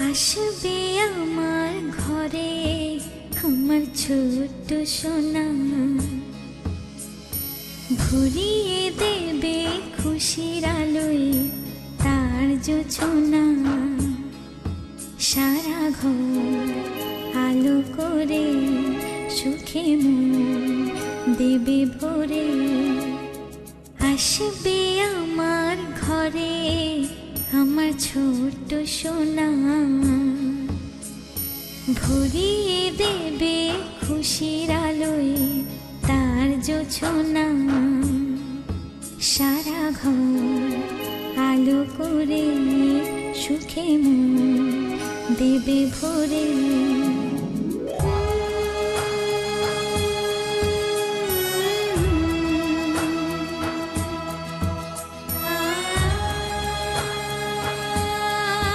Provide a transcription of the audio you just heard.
আসবে আমার ঘরে আমার ছোট্ট সোনা, ভরিয়ে দেবে খুশির আলোয় তার জোছনা। সারা ঘর আলো করে সুখে মন দেবে ভরে। আসবে আমার ঘরে আমার ছোট্ট সোনা, ভরিয়ে দেবে খুশির আলোয় তার জোছনা। সারা ঘর আলো করে সুখে মন দেবে ভরে।